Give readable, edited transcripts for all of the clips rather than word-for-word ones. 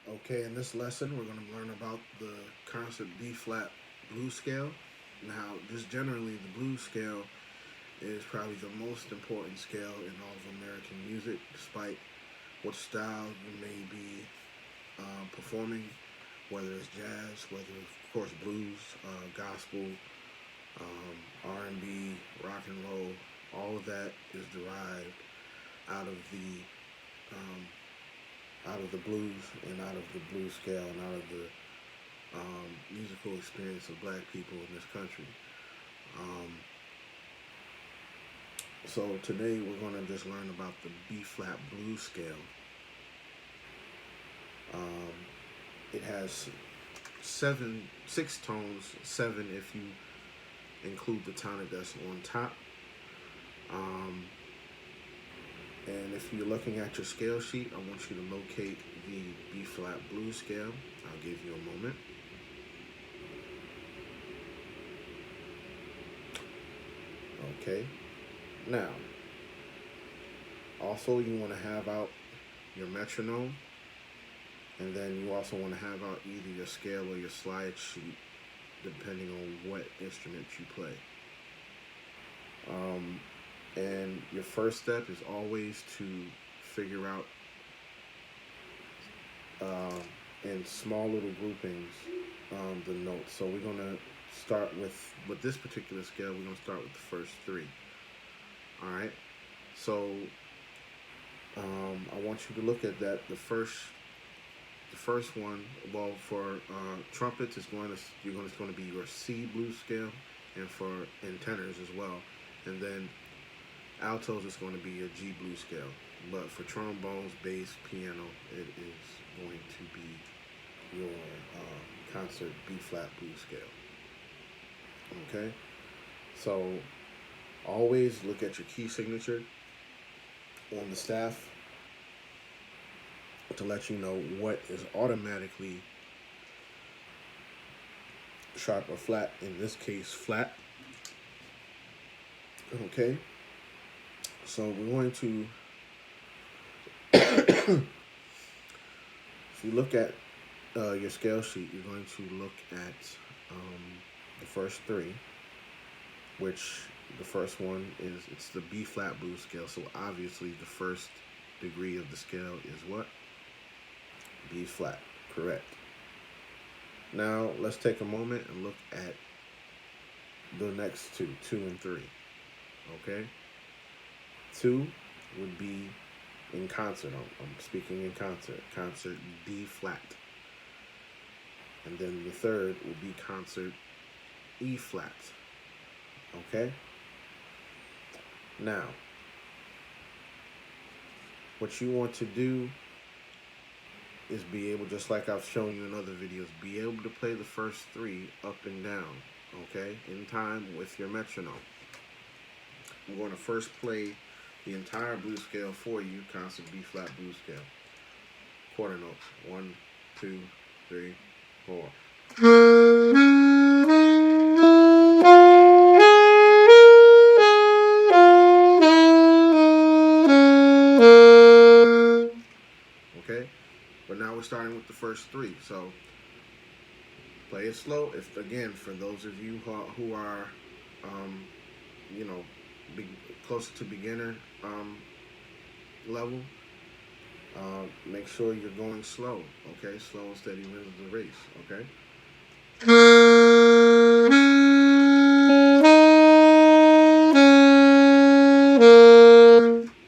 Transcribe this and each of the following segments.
Okay, in this lesson, we're going to learn about the concert B flat blues scale. Now, just generally, the blues scale is probably the most important scale in all of American music, despite what style you may be performing, whether it's jazz, whether it's, of course, blues, gospel, R&B, rock and roll. All of that is derived out of the um, blues and out of the blues scale and out of the musical experience of black people in this country. Um, so today we're going to just learn about the B flat blues scale. Um, it has six tones, seven if you include the tonic that's on top. Um, and if you're looking at your scale sheet, I want you to locate the B flat blues scale. I'll give you a moment. Okay. Now, also you want to have out your metronome, and then you also want to have out either your scale or your slide sheet, depending on what instrument you play. And your first step is always to figure out uh, in small little groupings the notes. So we're gonna start with this particular scale. We're gonna start with the first three. All right. So I want you to look at that. The first one. Well, for trumpets, it's going to be your C blues scale, and for and tenors as well. And then altos is going to be your G blues scale. But for trombones, bass, piano, it is going to be your concert B flat blues scale. Okay? So always look at your key signature on the staff to let you know what is automatically sharp or flat. In this case, flat. Okay? So we're going to, if you look at your scale sheet, you're going to look at the first three, which the first one it's the B flat blues scale. So obviously the first degree of the scale is what? B flat, correct. Now let's take a moment and look at the next two and three. Okay? Two would be in concert. I'm speaking in concert D flat. And then the third would be concert E flat. Okay? Now, what you want to do is be able, just like I've shown you in other videos, be able to play the first three up and down, okay, in time with your metronome. I'm going to first play the entire blues scale for you, concert B flat blues scale. Quarter notes. 1, 2, 3, 4. Okay? But now we're starting with the first three. So play it slow. If again, for those of you who are, you know, closer to beginner level, make sure you're going slow. Okay, slow and steady wins the race. Okay.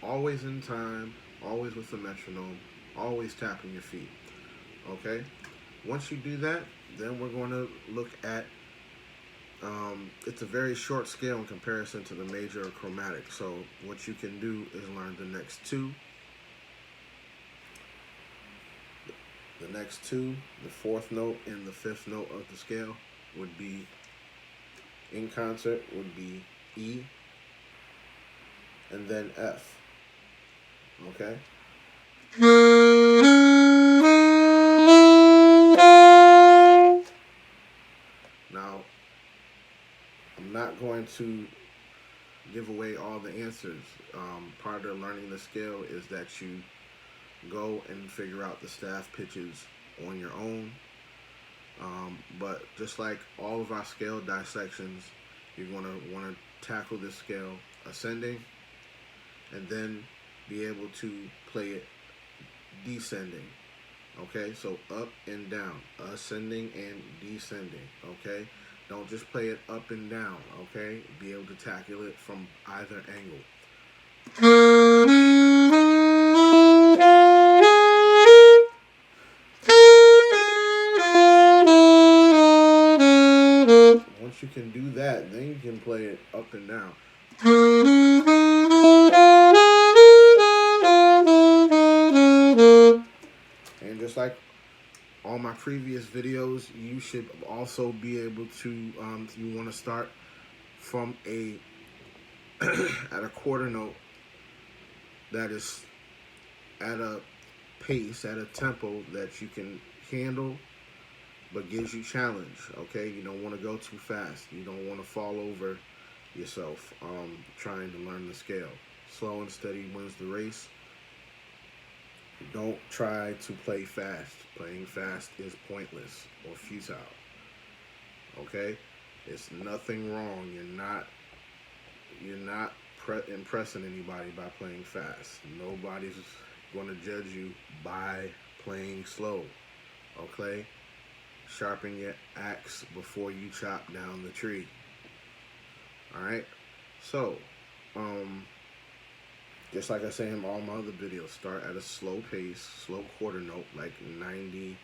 Always in time. Always with the metronome. Always tapping your feet. Okay. Once you do that, then we're going to look at, it's a very short scale in comparison to the major or chromatic. So what you can do is learn the next two. The next two, the fourth note and the fifth note of the scale would be, in concert, would be E and then F. Okay? Now, I'm not going to give away all the answers. Part of learning the scale is that you go and figure out the staff pitches on your own. But just like all of our scale dissections, you're going to want to tackle this scale ascending and then be able to play it descending. Okay, so up and down, ascending and descending. Okay, don't just play it up and down. Okay, be able to tackle it from either angle. Once you can do that, then you can play it up and down. And just like on my previous videos, you should also be able to, you want to start from a, at a quarter note that is at a pace, at a tempo that you can handle, but gives you challenge. Okay, you don't want to go too fast. You don't want to fall over yourself trying to learn the scale. Slow and steady wins the race. Don't try to play fast. Playing fast is pointless or futile. Okay, it's nothing wrong. You're not impressing anybody by playing fast. Nobody's going to judge you by playing slow. Okay, sharpen your axe before you chop down the tree. All right, so just like I say in all my other videos, start at a slow pace, slow quarter note, like 90,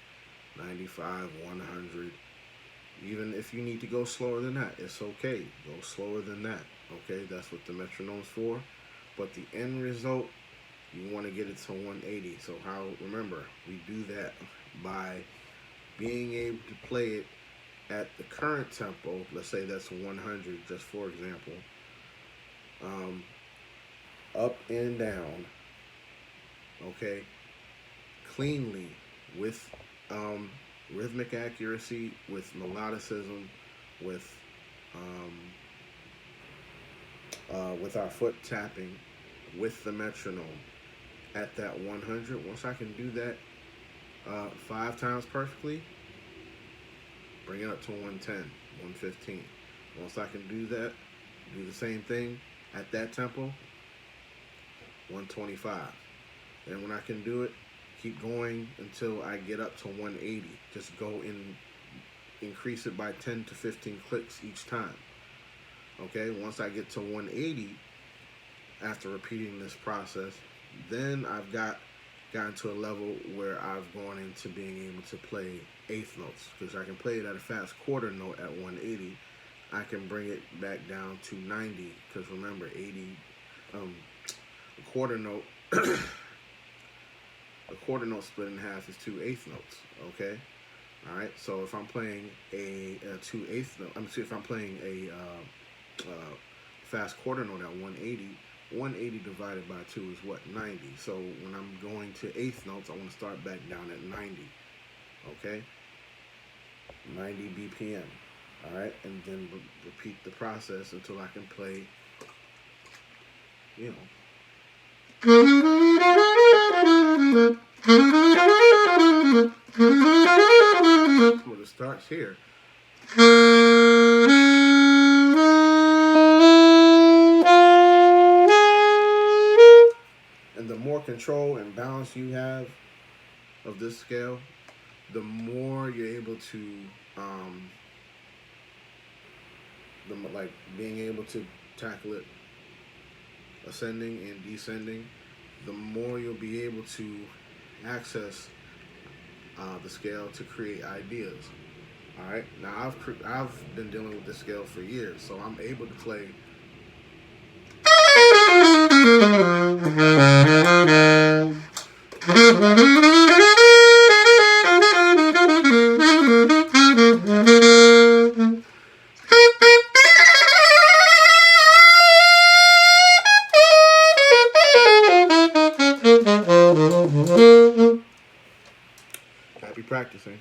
95, 100. Even if you need to go slower than that, it's okay. Go slower than that. Okay, that's what the metronome's for. But the end result, you want to get it to 180. So remember, we do that by being able to play it at the current tempo. Let's say that's 100, just for example. Up and down, okay, cleanly, with rhythmic accuracy, with melodicism, with our foot tapping, with the metronome at that 100. Once I can do that 5 times perfectly, bring it up to 110, 115. Once I can do that, do the same thing at that tempo, 125. And when I can do it, keep going until I get up to 180. Just go and increase it by 10 to 15 clicks each time. Okay, once I get to 180, after repeating this process, then I've gotten to a level where I've gone into being able to play eighth notes, because I can play it at a fast quarter note at 180. I can bring it back down to 90, because remember, 80, a quarter note, a quarter note split in half is 2 eighth notes. Okay, all right. So if I'm playing a 2 eighth note, if I'm playing a fast quarter note at 180, 180 divided by 2 is what? 90. So when I'm going to eighth notes, I want to start back down at 90. Okay, 90 BPM. All right, and then repeat the process until I can play, you know. Well, it starts here. And the more control and balance you have of this scale, the more you're able to, like being able to tackle it ascending and descending, the more you'll be able to access the scale to create ideas. All right. Now I've been dealing with this scale for years, so I'm able to play. Happy practicing.